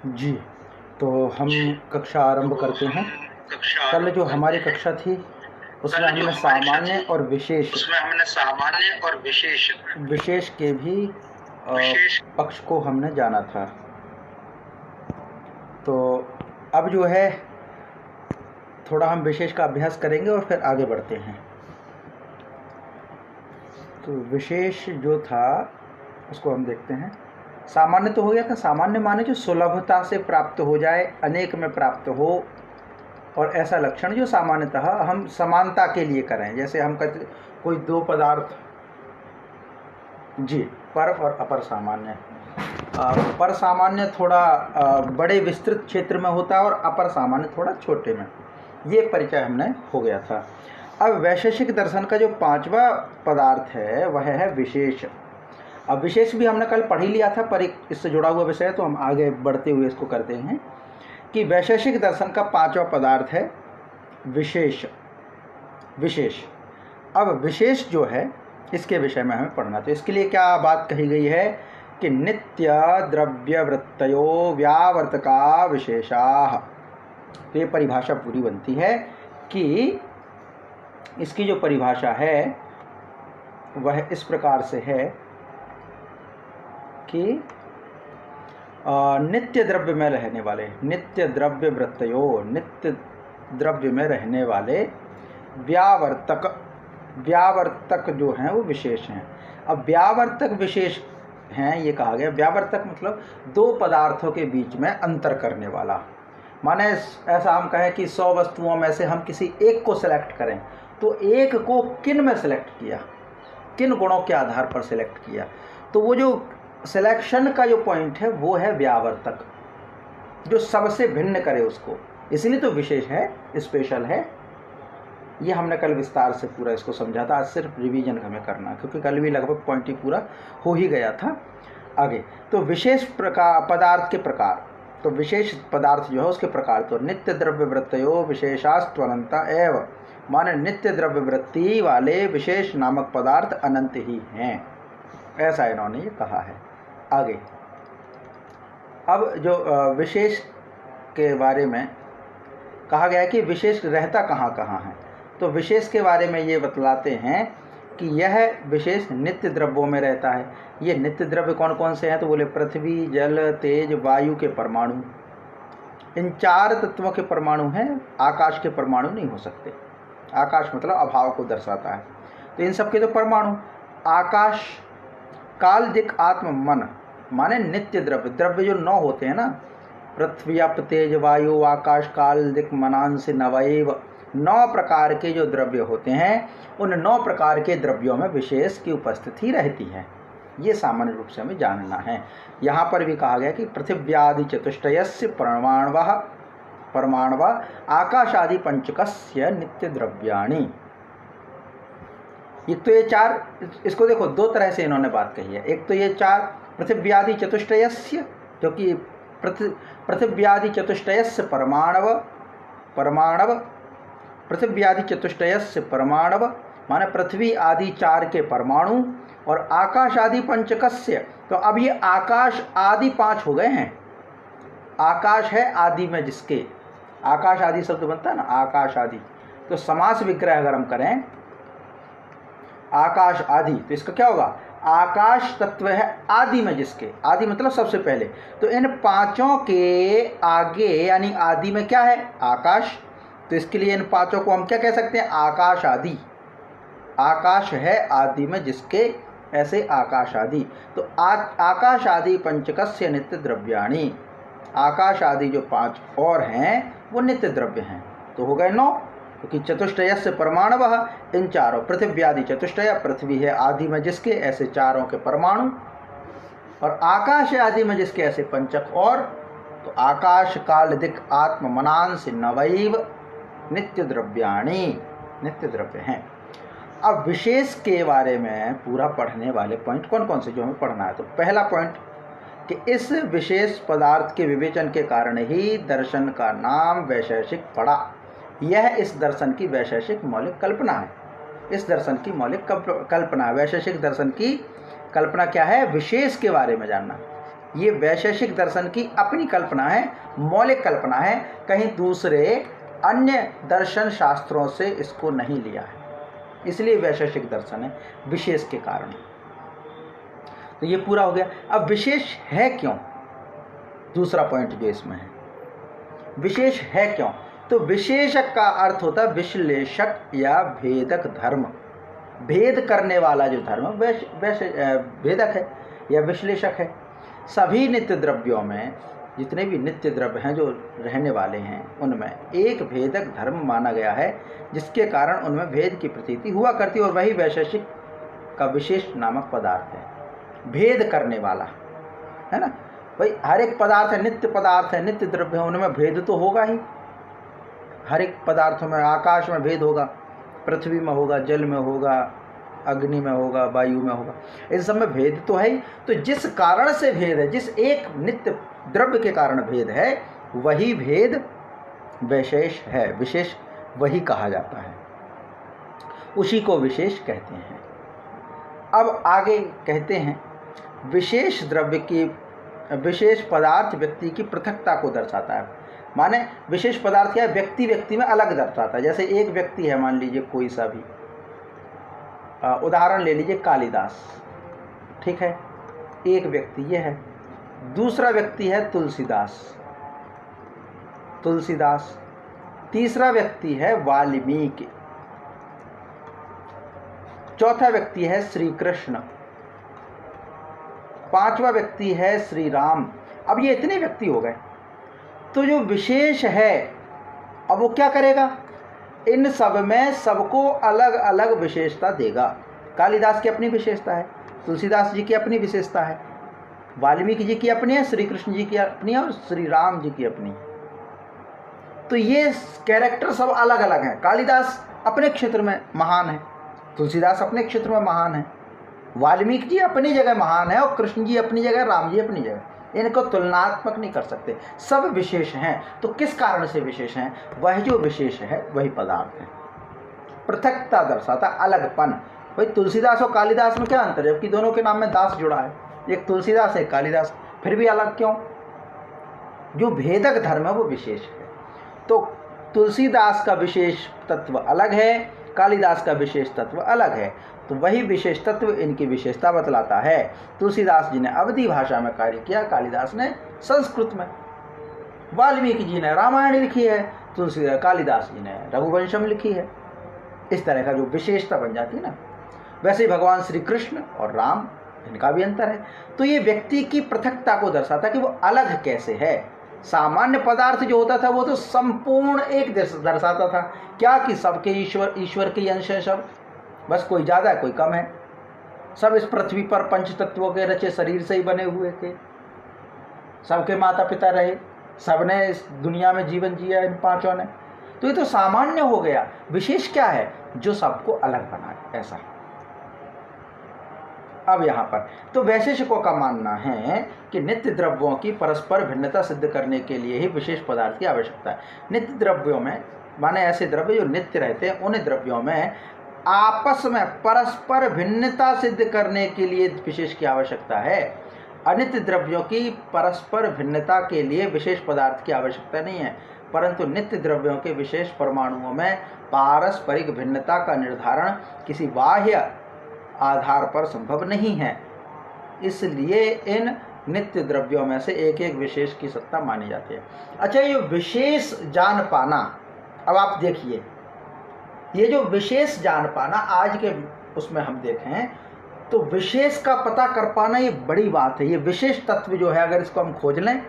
जी, तो हम कक्षा आरंभ करते हैं। कल जो हमारी कक्षा थी उसमें हमने सामान्य और विशेष के भी पक्ष को हमने जाना था। तो अब जो है थोड़ा हम विशेष का अभ्यास करेंगे और फिर आगे बढ़ते हैं। तो विशेष जो था उसको हम देखते हैं। सामान्य तो हो गया था। सामान्य माने जो सुलभता से प्राप्त हो जाए, अनेक में प्राप्त हो, और ऐसा लक्षण जो सामान्यतः हम समानता के लिए करें। जैसे हम कहते कोई दो पदार्थ, जी, पर और अपर सामान्य। पर सामान्य थोड़ा बड़े विस्तृत क्षेत्र में होता है और अपर सामान्य थोड़ा छोटे में। ये परिचय हमने हो गया था। अब वैशेषिक दर्शन का जो पांचवा पदार्थ है वह है विशेष। अब विशेष भी हमने कल पढ़ ही लिया था, पर एक इससे जुड़ा हुआ विषय है, तो हम आगे बढ़ते हुए इसको करते हैं कि वैशेषिक दर्शन का पांचवा पदार्थ है विशेष। अब विशेष जो है इसके विषय में हमें पढ़ना। तो इसके लिए क्या बात कही गई है कि नित्य द्रव्य वृत्तयो व्यावर्तका विशेषाः। तो ये परिभाषा पूरी बनती है कि इसकी जो परिभाषा है वह इस प्रकार से है कि नित्य द्रव्य में रहने वाले, नित्य द्रव्य वृत्तयो, नित्य द्रव्य में रहने वाले व्यावर्तक जो हैं वो विशेष हैं। अब व्यावर्तक विशेष हैं ये कहा गया। व्यावर्तक मतलब दो पदार्थों के बीच में अंतर करने वाला। माने ऐसा हम कहें कि 100 वस्तुओं में से हम किसी एक को सिलेक्ट करें, तो एक को किन में सिलेक्ट किया, किन गुणों के आधार पर सिलेक्ट किया, तो वो जो सिलेक्शन का जो पॉइंट है वो है व्यावर्तक, जो सबसे भिन्न करे उसको। इसलिए तो विशेष है, स्पेशल है। ये हमने कल विस्तार से पूरा इसको समझा था। आज सिर्फ रिवीजन हमें करना, क्योंकि कल भी लगभग पॉइंट ही पूरा हो ही गया था। आगे तो विशेष प्रकार पदार्थ के प्रकार, तो विशेष पदार्थ जो है उसके प्रकार, तो नित्य द्रव्य वृत्तयो विशेषास्त्वनंता एव, माने नित्य द्रव्य वृत्ति वाले विशेष नामक पदार्थ अनंत ही हैं, ऐसा इन्होंने ये कहा है। आगे अब जो विशेष के बारे में कहा गया है कि विशेष रहता कहाँ कहाँ है, तो विशेष के बारे में ये बतलाते हैं कि यह विशेष नित्य द्रव्यों में रहता है। ये नित्य द्रव्य कौन कौन से हैं, तो बोले पृथ्वी, जल, तेज, वायु के परमाणु। इन चार तत्वों के परमाणु हैं, आकाश के परमाणु नहीं हो सकते। आकाश मतलब अभाव को दर्शाता है, तो इन सब के तो परमाणु। आकाश, काल, दिक्, आत्म, मन, माने नित्य द्रव्य। द्रव्य जो 9 होते हैं ना, पृथ्वी, अप, तेज, वायु, आकाश, काल, दिक्, मनांसि नवैव, 9 प्रकार के जो द्रव्य होते हैं, उन 9 प्रकार के द्रव्यों में विशेष की उपस्थिति रहती है। ये सामान्य रूप से हमें जानना है। यहाँ पर भी कहा गया कि पृथिव्यादि चतुष्टयस्य परमाणव आकाशादि पंचकस्य नित्य द्रव्याणि। ये तो ये 4, इसको देखो 2 तरह से इन्होंने बात कही है। एक तो ये 4 पृथिव्यादि चतुष्टयस्य, जो कि पृथिव्यादि चतुष्टयस्य परमाणव, पृथिव्यादि चतुष्टयस्य परमाणव माने पृथ्वी आदि 4 के परमाणु, और आकाश आदि पंचकस्य, तो अब ये आकाश आदि 5 हो गए हैं। आकाश है आदि में जिसके, आकाश आदि शब्द बनता है ना, आकाश आदि। तो समास विग्रह अगर हम करें आकाश आदि, तो इसका क्या होगा, आकाश तत्व है आदि में जिसके, आदि मतलब सबसे पहले। तो इन 5 के आगे यानी आदि में क्या है, आकाश। तो इसके लिए इन 5 को हम क्या कह सकते हैं, आकाश आदि। आकाश है आदि में जिसके, ऐसे आकाश आदि। तो आकाश आदि पंचकस्य नित्य द्रव्याणि, आकाश आदि जो 5 और हैं वो नित्य द्रव्य हैं। तो हो गए 9, क्योंकि चतुष्टयस्य परमाणवः, इन 4 पृथिव्यादि चतुष्टय, पृथ्वी है आदि में जिसके, ऐसे 4 के परमाणु, और आकाश है आदि में जिसके, ऐसे पंचक और। तो आकाश, काल, दिक्, आत्म, मनांसि नवैव नित्य द्रव्याणि, नित्य द्रव्य हैं। अब विशेष के बारे में पूरा पढ़ने वाले पॉइंट कौन कौन से जो हमें पढ़ना है, तो पहला पॉइंट कि इस विशेष पदार्थ के विवेचन के कारण ही दर्शन का नाम वैशेषिक पड़ा। यह इस दर्शन की वैशेषिक मौलिक कल्पना है। इस दर्शन की मौलिक कल्पना, वैशेषिक दर्शन की कल्पना क्या है, विशेष के बारे में जानना। ये वैशेषिक दर्शन की अपनी कल्पना है, मौलिक कल्पना है, कहीं दूसरे अन्य दर्शन शास्त्रों से इसको नहीं लिया है, इसलिए वैशेषिक दर्शन है, विशेष के कारण। तो ये पूरा हो गया। अब विशेष है क्यों, दूसरा पॉइंट जो इसमें है, विशेष है क्यों? तो विशेषक का अर्थ होता है विश्लेषक या भेदक धर्म। भेद करने वाला जो धर्म भेदक है या विश्लेषक है। सभी नित्य द्रव्यों में, जितने भी नित्य द्रव्य हैं जो रहने वाले हैं, उनमें एक भेदक धर्म माना गया है, जिसके कारण उनमें भेद की प्रतीति हुआ करती है, और वही वैशेषिक का विशेष नामक पदार्थ है, भेद करने वाला, है ना। भाई हर एक पदार्थ है, नित्य पदार्थ है, नित्य द्रव्य है, उनमें भेद तो होगा ही। हर एक पदार्थों में, आकाश में भेद होगा, पृथ्वी में होगा, जल में होगा, अग्नि में होगा, वायु में होगा, इस सब में भेद तो है ही। तो जिस कारण से भेद है, जिस एक नित्य द्रव्य के कारण भेद है, वही भेद विशेष है, विशेष वही कहा जाता है, उसी को विशेष कहते हैं। अब आगे कहते हैं विशेष द्रव्य की, विशेष पदार्थ व्यक्ति की पृथकता को दर्शाता है। माने विशेष पदार्थ क्या है, व्यक्ति व्यक्ति में अलग दर्शाता है। जैसे एक व्यक्ति है, मान लीजिए कोई सा भी, उदाहरण ले लीजिए कालिदास, ठीक है, एक व्यक्ति ये है। दूसरा व्यक्ति है तुलसीदास, तुलसीदास। तीसरा व्यक्ति है वाल्मीकि। चौथा व्यक्ति है श्री कृष्ण। पांचवा व्यक्ति है श्री राम। अब ये इतने व्यक्ति हो गए। तो जो विशेष है, अब वो क्या करेगा, इन सब में सबको अलग अलग विशेषता देगा। कालिदास की अपनी विशेषता है, तुलसीदास जी की अपनी विशेषता है, वाल्मीकि जी की अपनी है, श्री कृष्ण जी की अपनी है, और श्री राम जी की अपनी है। तो ये कैरेक्टर सब अलग अलग हैं। कालिदास अपने क्षेत्र में महान है, तुलसीदास अपने क्षेत्र में महान है, वाल्मीकि जी अपनी जगह महान है, और कृष्ण जी अपनी जगह, राम जी अपनी जगह। इनको तुलनात्मक नहीं कर सकते, सब विशेष हैं। तो किस कारण से विशेष हैं? वह जो विशेष है वही पदार्थ है। पृथकता दर्शाता, अलगपन। भाई तुलसीदास और कालिदास में क्या अंतर है, जबकि दोनों के नाम में दास जुड़ा है, एक तुलसीदास है कालिदास, फिर भी अलग क्यों? जो भेदक धर्म है वो विशेष है। तो तुलसीदास का विशेष तत्व अलग है, कालिदास का विशेष तत्व अलग है। तो वही विशेष तत्व इनकी विशेषता बतलाता है। तुलसीदास जी ने अवधी भाषा में कार्य किया, कालिदास ने संस्कृत में। वाल्मीकि जी ने रामायण लिखी है, कालिदास जी ने रघुवंशम लिखी है। इस तरह का जो विशेषता बन जाती है ना, वैसे ही भगवान श्री कृष्ण और राम, इनका भी अंतर है। तो ये व्यक्ति की पृथकता को दर्शाता है कि वो अलग कैसे है। सामान्य पदार्थ जो होता था वो तो संपूर्ण एक दर्शाता था, क्या कि सबके ईश्वर के अंश है सब, बस कोई ज़्यादा है कोई कम है। सब इस पृथ्वी पर पंच तत्वों के रचे शरीर से ही बने हुए थे, सबके माता पिता रहे, सबने इस दुनिया में जीवन जिया इन पांचों ने। तो ये तो सामान्य हो गया। विशेष क्या है? जो सबको अलग बनाए, ऐसा। अब यहाँ पर तो वैशेषिकों का मानना है कि नित्य द्रव्यों की परस्पर भिन्नता सिद्ध करने के लिए ही विशेष पदार्थ की आवश्यकता है। नित्य द्रव्यों में माने ऐसे द्रव्य जो नित्य रहते हैं, उन द्रव्यों में आपस में परस्पर भिन्नता सिद्ध करने के लिए विशेष की आवश्यकता है। अनित्य द्रव्यों की परस्पर भिन्नता के लिए विशेष पदार्थ की आवश्यकता नहीं है, परंतु नित्य द्रव्यों के विशेष परमाणुओं में पारस्परिक भिन्नता का निर्धारण किसी बाह्य आधार पर संभव नहीं है। इसलिए इन नित्य द्रव्यों में से एक एक विशेष की सत्ता मानी जाती है। अच्छा, ये विशेष जान पाना, अब आप देखिए, ये जो विशेष जान पाना आज के उसमें हम देखें तो विशेष का पता कर पाना ये बड़ी बात है। ये विशेष तत्व जो है, अगर इसको हम खोज लें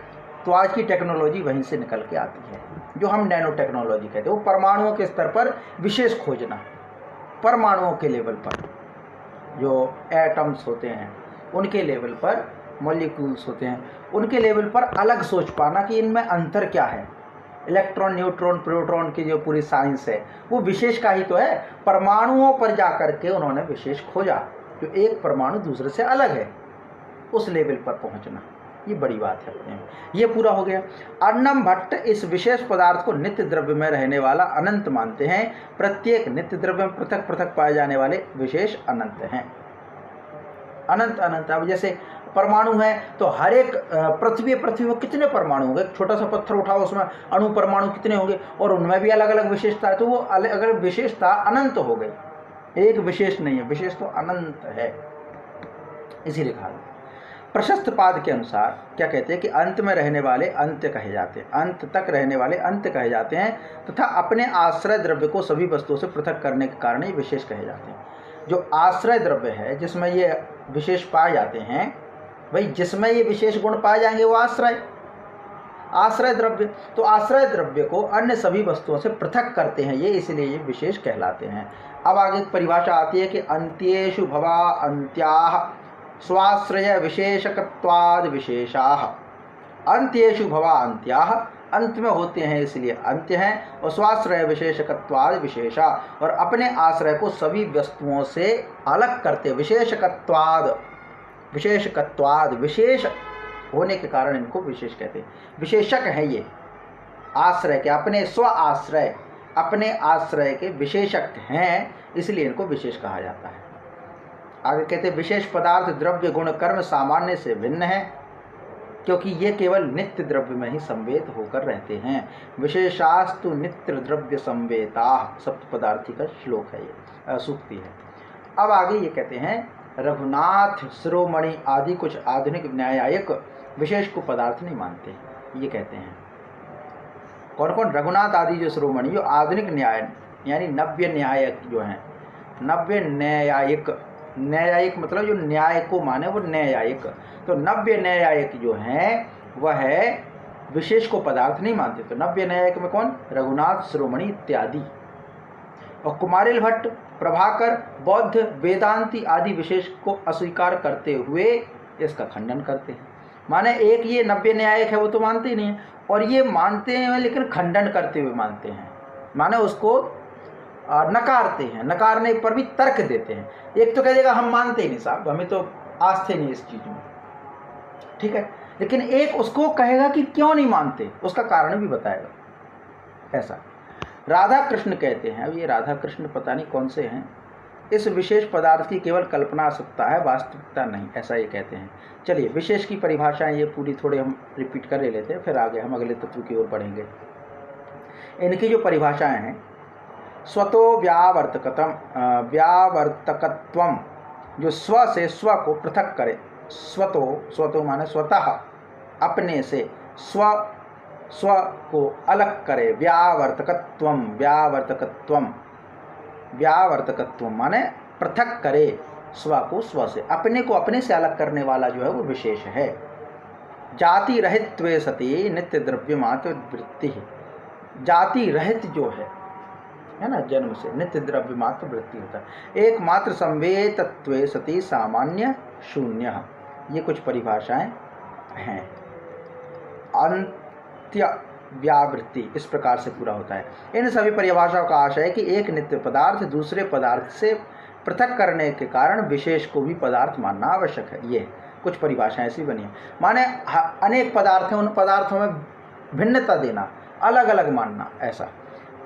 तो आज की टेक्नोलॉजी वहीं से निकल के आती है, जो हम नैनो टेक्नोलॉजी कहते हैं। वो परमाणुओं के स्तर पर विशेष खोजना, परमाणुओं के लेवल पर जो एटम्स होते हैं उनके लेवल पर, मॉलिक्यूल्स होते हैं उनके लेवल पर अलग सोच पाना कि इनमें अंतर क्या है। इलेक्ट्रॉन, न्यूट्रॉन, प्रोटॉन की जो पूरी साइंस है वो विशेष का ही तो है। परमाणुओं पर जा करके उन्होंने विशेष खोजा, जो एक परमाणु दूसरे से अलग है, उस लेवल पर पहुंचना, ये बड़ी बात है अपने में। ये पूरा हो गया। अर्णम भट्ट इस विशेष पदार्थ को नित्य द्रव्य में रहने वाला अनंत मानते हैं। प्रत्येक नित्य द्रव्य में पृथक पृथक पाए जाने वाले विशेष अनंत हैं। अनंत अनंत। अब जैसे परमाणु है तो हर एक पृथ्वी में कितने परमाणु होंगे, छोटा सा पत्थर उठाओ उसमें अणु परमाणु कितने होंगे, और उनमें भी अलग अलग विशेषता है, तो वो अलग अलग विशेषता अनंत हो गई, एक विशेष नहीं है, विशेष तो अनंत है। इसीलिए कहा प्रशस्त पाद के अनुसार क्या कहते हैं कि अंत में रहने वाले अंत्य कहे जाते हैं, अंत तक रहने वाले अंत्य कहे जाते हैं, तथा अपने आश्रय द्रव्य को सभी वस्तुओं से पृथक करने के कारण ये विशेष कहे जाते हैं। जो आश्रय द्रव्य है जिसमें ये विशेष पाए जाते हैं, भाई जिसमें ये विशेष गुण पाए जाएंगे वो आश्रय द्रव्य, तो आश्रय द्रव्य को अन्य सभी वस्तुओं से पृथक करते हैं ये, इसलिए ये विशेष कहलाते हैं। अब आगे परिभाषा आती है कि अंत्येषु भवा अंत्याः स्वाश्रय विशेषकत्वाद विशेषाः। अंत्येषु भवा अंत्याः, अंत में होते हैं इसलिए अंत्य हैं, और स्वाश्रय विशेषकत्वाद विशेषा, और अपने आश्रय को सभी वस्तुओं से अलग करते, विशेषकत्वाद विशेष होने के कारण इनको विशेष कहते हैं। विशेषक है ये आश्रय के, अपने आश्रय के विशेषक हैं, इसलिए इनको विशेष कहा जाता है। आगे कहते हैं विशेष पदार्थ द्रव्य गुण कर्म सामान्य से भिन्न है, क्योंकि ये केवल नित्य द्रव्य में ही संवेद होकर रहते हैं। विशेषास्तु नित्य द्रव्य संवेता, सप्तपदार्थी का श्लोक है ये, सूक्ति है। अब आगे ये कहते हैं रघुनाथ शिरोमणि आदि कुछ आधुनिक न्यायिक विशेष को पदार्थ नहीं मानते, ये कहते हैं। कौन कौन? रघुनाथ आदि जो शिरोमणि, जो आधुनिक न्याय यानी नव्य न्यायिक जो हैं, नव्य न्यायिक मतलब जो न्याय को माने वो न्यायिक, तो नव्य न्यायिक जो हैं वह विशेष को पदार्थ नहीं मानते। तो नव्य न्यायिक में कौन? रघुनाथ शिरोमणि इत्यादि। और कुमारिल भट्ट, प्रभाकर, बौद्ध, वेदांती आदि विशेष को अस्वीकार करते हुए इसका खंडन करते हैं। माने एक ये नव्य न्यायिक है वो तो मानते ही नहीं है, और ये मानते हैं लेकिन खंडन करते हुए मानते हैं, माने उसको नकारते हैं, नकारने पर भी तर्क देते हैं। एक तो कह देगा हम मानते ही नहीं साहब, हमें तो आस्थे नहीं इस चीज में, ठीक है, लेकिन एक उसको कहेगा कि क्यों नहीं मानते, उसका कारण भी बताएगा। ऐसा राधा कृष्ण कहते हैं, अब ये राधा कृष्ण पता नहीं कौन से हैं, इस विशेष पदार्थ की केवल कल्पना आ सकता है, वास्तविकता नहीं, ऐसा ये कहते हैं। चलिए विशेष की परिभाषाएं ये पूरी थोड़ी हम रिपीट कर ले लेते हैं, फिर आगे हम अगले तत्व की ओर बढ़ेंगे। इनकी जो परिभाषाएं हैं, स्वतो व्यावर्तकत्वम, जो स्व से स्व को पृथक करे, स्वतो माने स्वतः, अपने से स्व को अलग करे, व्यावर्तकत्वम माने पृथक करे, स्व को स्व से, अपने को अपने से अलग करने वाला जो है वो विशेष है। जाति रहित्वे सति नित्य द्रव्य मात्र वृत्ति, जाति रहित जो है ना, जन्म से नित्य द्रव्य मात्र वृत्ति होता है। एकमात्र संवेतत्वे सति सामान्य शून्य, ये कुछ परिभाषाएं हैं। अंत्य व्यावृत्ति इस प्रकार से पूरा होता है। इन सभी परिभाषाओं का आशय है कि एक नित्य पदार्थ दूसरे पदार्थ से पृथक करने के कारण विशेष को भी पदार्थ मानना आवश्यक है। ये कुछ परिभाषाएं ऐसी बनी है, माने अनेक पदार्थ हैं, उन पदार्थों में भिन्नता देना, अलग अलग मानना, ऐसा।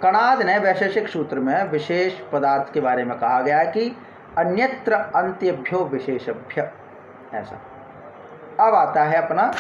कणाद ने वैशेषिक सूत्र में विशेष पदार्थ के बारे में कहा गया है कि अन्यत्र अंत्यभ्यो विशेषभ्य, ऐसा। अब आता है अपना